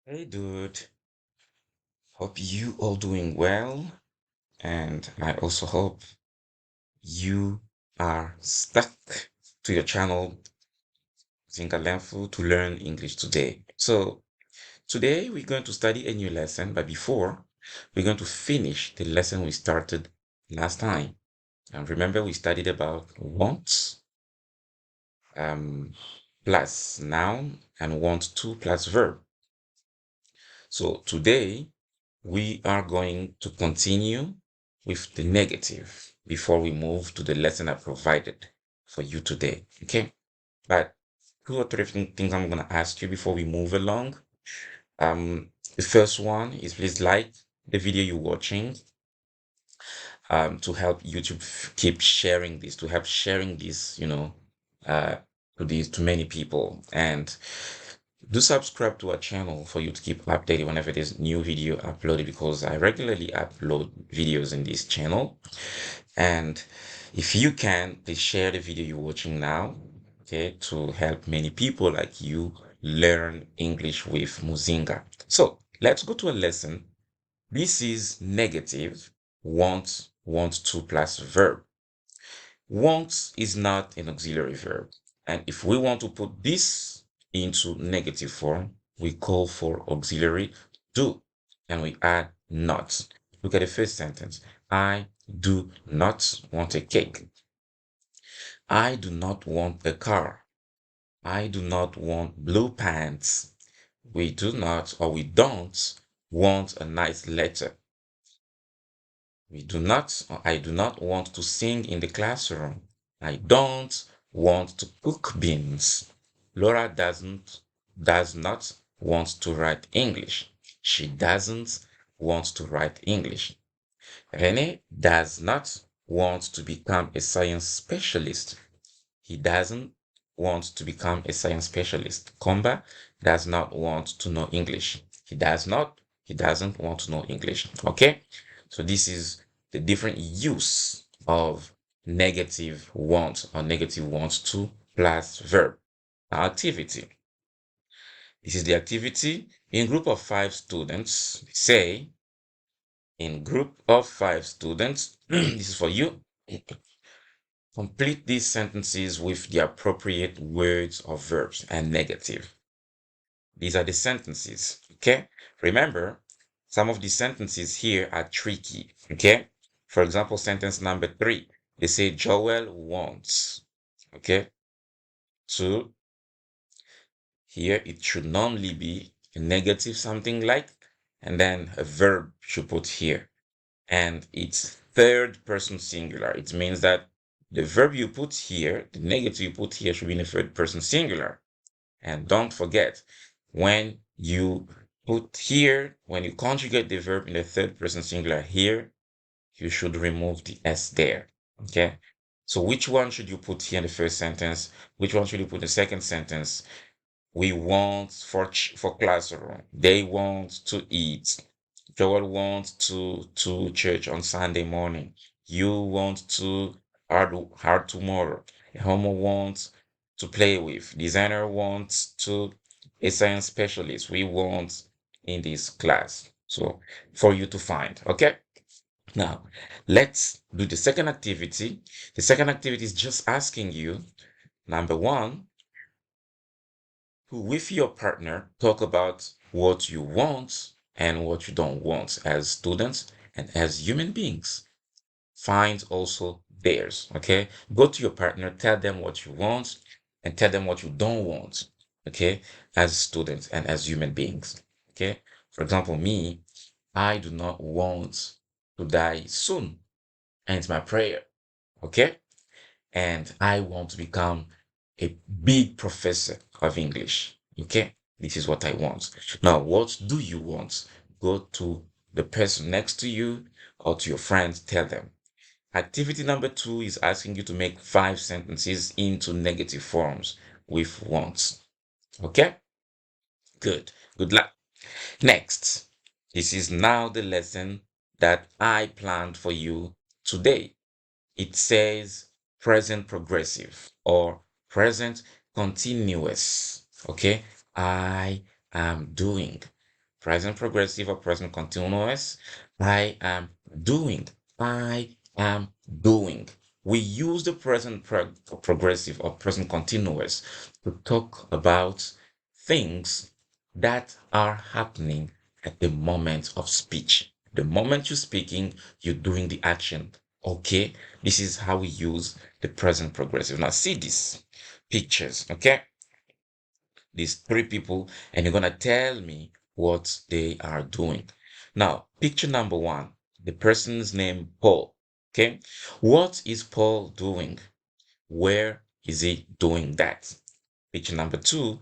Hey dude, hope you all doing well, and I also hope you are stuck to your channel Zingalenfu to learn English today. So today we're going to study a new lesson, but before we're going to finish the lesson we started last time. And remember we studied about wants um, plus noun and want to plus verb. So today we are going to continue with the negative before we move to the lesson I provided for you today. Okay. But two or three things I'm going to ask you before we move along. The first one is please like the video you're watching to help YouTube keep sharing this, to help sharing this, uh, to many people. And do subscribe to our channel for you to keep updated whenever there's new video uploaded because I regularly upload videos in this channel. And if you can, please share the video you're watching now, okay, to help many people like you learn English with Muzinga. So let's go to a lesson. This is negative want to plus verb. Want is not an auxiliary verb. And if we want to put this into negative form, we call for auxiliary do and we add not. Look at the first sentence. I do not want a cake. I do not want a car. I do not want blue pants. We do not or we don't want a nice letter. We do not, or I do not want to sing in the classroom. I don't want to cook beans. Laura does not want to write English. She doesn't want to write English. René does not want to become a science specialist. He doesn't want to become a science specialist. Komba does not want to know English. He doesn't want to know English. Okay? So this is the different use of negative want or negative wants to plus verb. Activity. This is the activity. In group of 5 students, say, in group of 5 students, this is for you. Complete these sentences with the appropriate words or verbs and negative. These are the sentences, okay? Remember, some of the sentences here are tricky, okay? For example, sentence number 3, they say Joel wants, okay? So here it should normally be a negative something like, and then a verb should put here. And it's third person singular. It means that the verb you put here, the negative you put here should be in the third person singular. And don't forget, when you put here, when you conjugate the verb in the third person singular here, you should remove the S there. Okay? So which one should you put here in the first sentence? Which one should you put in the second sentence? We want for classroom. They want to eat. Joel wants to church on Sunday morning. You want to hard tomorrow. Homo wants to play with. Designer wants to a science specialist. We want in this class. So for you to find. Okay. Now let's do the second activity. The second activity is just asking you, number one, with your partner, talk about what you want and what you don't want as students and as human beings. Find also theirs, okay? Go to your partner, tell them what you want and tell them what you don't want, okay? As students and as human beings, okay? For example, me, I do not want to die soon, and it's my prayer, okay? And I want to become a big professor of English. Okay, this is what I want. Now, what do you want? Go to the person next to you or to your friends, tell them. Activity number 2 is asking you to make 5 sentences into negative forms with wants. Okay, good. Good luck. Next, this is now the lesson that I planned for you today. It says present progressive or present continuous. Okay, I am doing. present progressive or present continuous. I am doing. I am doing. We use the progressive or present continuous to talk about things that are happening at the moment of speech. The moment you're speaking, you're doing the action. Okay, this is how we use the present progressive. Now, see these pictures, okay? These three people, and you're gonna tell me what they are doing. Now, picture number one, the person's name Paul. Okay, what is Paul doing? Where is he doing that? Picture number two,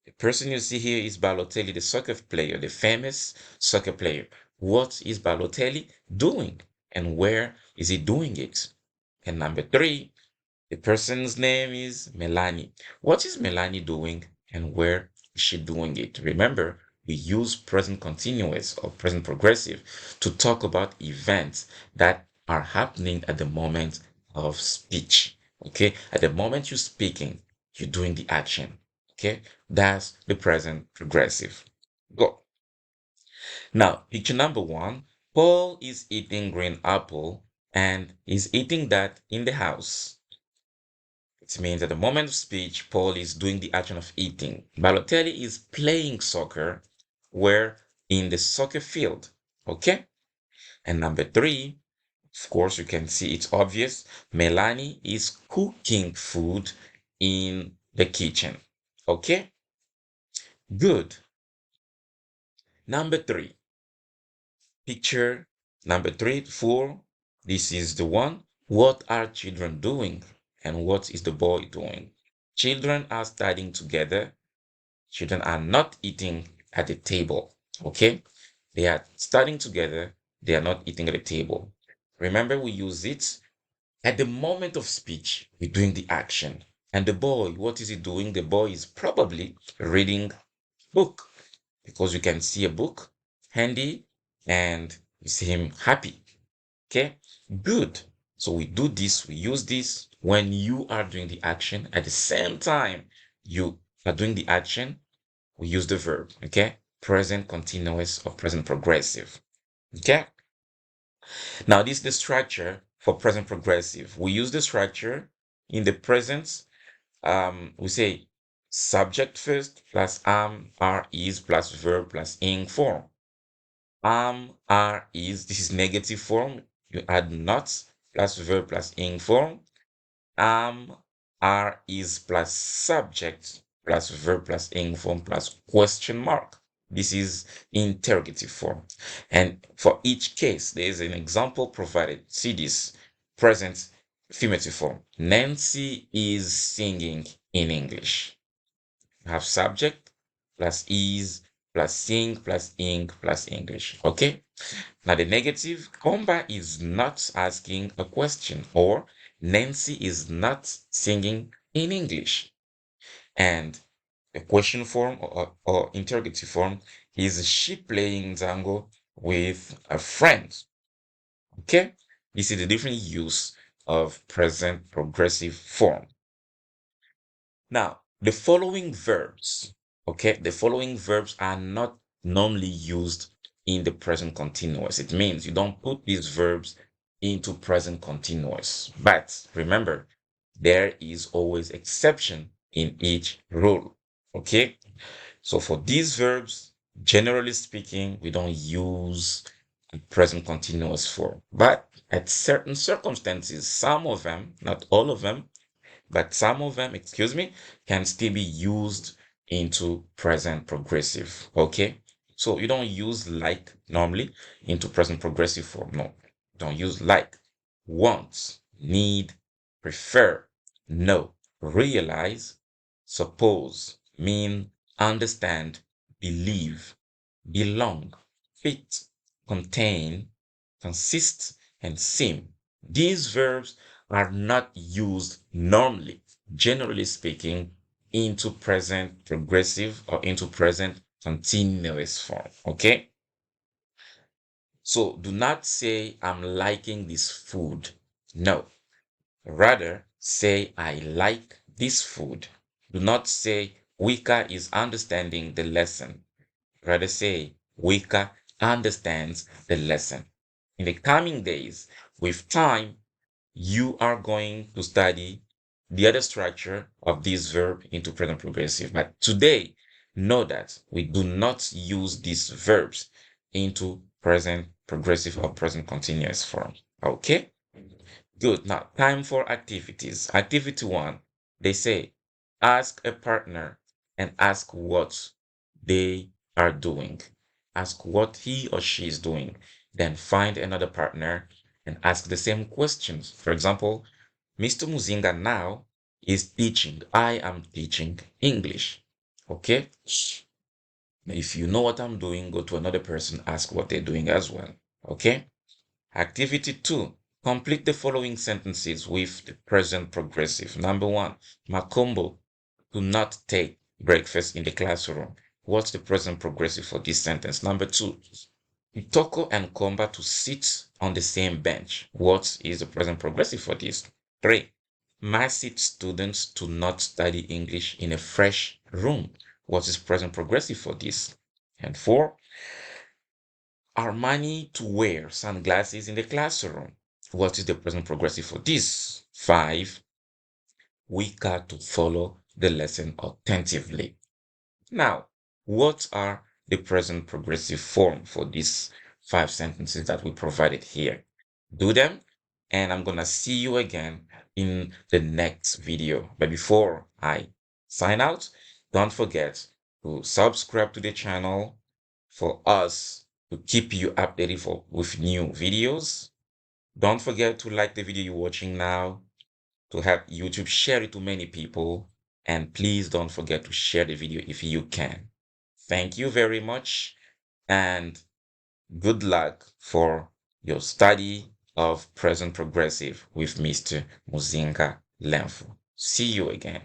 the person you see here is Balotelli, the soccer player, the famous soccer player. What is Balotelli doing? And where is he doing it? And number three, the person's name is Melanie. What is Melanie doing and where is she doing it? Remember, we use present continuous or present progressive to talk about events that are happening at the moment of speech. Okay, at the moment you're speaking, you're doing the action. Okay, that's the present progressive. Go. Now, picture number one, Paul is eating green apple and is eating that in the house. It means at the moment of speech, Paul is doing the action of eating. Balotelli is playing soccer where in the soccer field. Okay? And number three, of course, you can see it's obvious. Melanie is cooking food in the kitchen. Okay? Good. Number three, picture number three, four. This is the one. What are children doing? And what is the boy doing? Children are studying together. Children are not eating at the table. Okay? They are studying together. They are not eating at the table. Remember, we use it at the moment of speech. We're doing the action. And the boy, what is he doing? The boy is probably reading book because you can see a book handy and you see him happy. Okay? Good. So we do this, we use this when you are doing the action. At the same time, you are doing the action, we use the verb, okay? Present continuous or present progressive, okay? Now, this is the structure for present progressive. We use the structure in the present. We say subject first plus am, are, is plus verb plus ing form. Am, are, is, this is negative form. You add not plus verb plus ing form. Am, are, is plus subject plus verb plus ing form plus question mark. This is interrogative form. And for each case, there is an example provided. See this present affirmative form. Nancy is singing in English. You have subject plus is plus sing plus ing plus English. Okay? Now the negative, Komba is not asking a question or Nancy is not singing in English. And the question form or interrogative form is she playing Zango with a friend? Okay? This is the different use of present progressive form. Now, the following verbs, okay, the following verbs are not normally used in the present continuous. It means you don't put these verbs into present continuous. But remember, there is always exception in each rule. Okay? So for these verbs, generally speaking, we don't use a present continuous form. But at certain circumstances, some of them, not all of them, but some of them, excuse me, can still be used into present progressive. Okay, so you don't use like normally into present progressive form. No, don't use like. Want, need, prefer, know, realize, suppose, mean, understand, believe, belong, fit, contain, consist, and seem. These verbs are not used normally, generally speaking, into present progressive or into present continuous form. Okay? So do not say, I'm liking this food. No. Rather, say, I like this food. Do not say, Wika is understanding the lesson. Rather say, Wika understands the lesson. In the coming days, with time, you are going to study the other structure of this verb into present progressive. But today, know that we do not use these verbs into present progressive or present continuous form. Okay? Good. Now, time for activities. Activity one, they say, ask a partner and ask what they are doing. Ask what he or she is doing. Then find another partner and ask the same questions. For example, Mr. Muzinga now is teaching. I am teaching English. Okay? If you know what I'm doing, go to another person, ask what they're doing as well. Okay? Activity 2. Complete the following sentences with the present progressive. Number 1. Makombo do not take breakfast in the classroom. What's the present progressive for this sentence? Number 2. Itoko and Komba to sit on the same bench. What is the present progressive for this? 3. Masit students to not study English in a fresh room. What is present progressive for this? And 4. Armani to wear sunglasses in the classroom. What is the present progressive for this? 5. Wika to follow the lesson attentively. Now, what are the present progressive form for these 5 sentences that we provided here? Do them, and I'm gonna see you again in the next video. But before I sign out, don't forget to subscribe to the channel for us to keep you updated with new videos. Don't forget to like the video you're watching now, to help YouTube share it to many people. And please don't forget to share the video if you can. Thank you very much, and good luck for your study of present progressive with Mr. Muzinga Lemfu. See you again.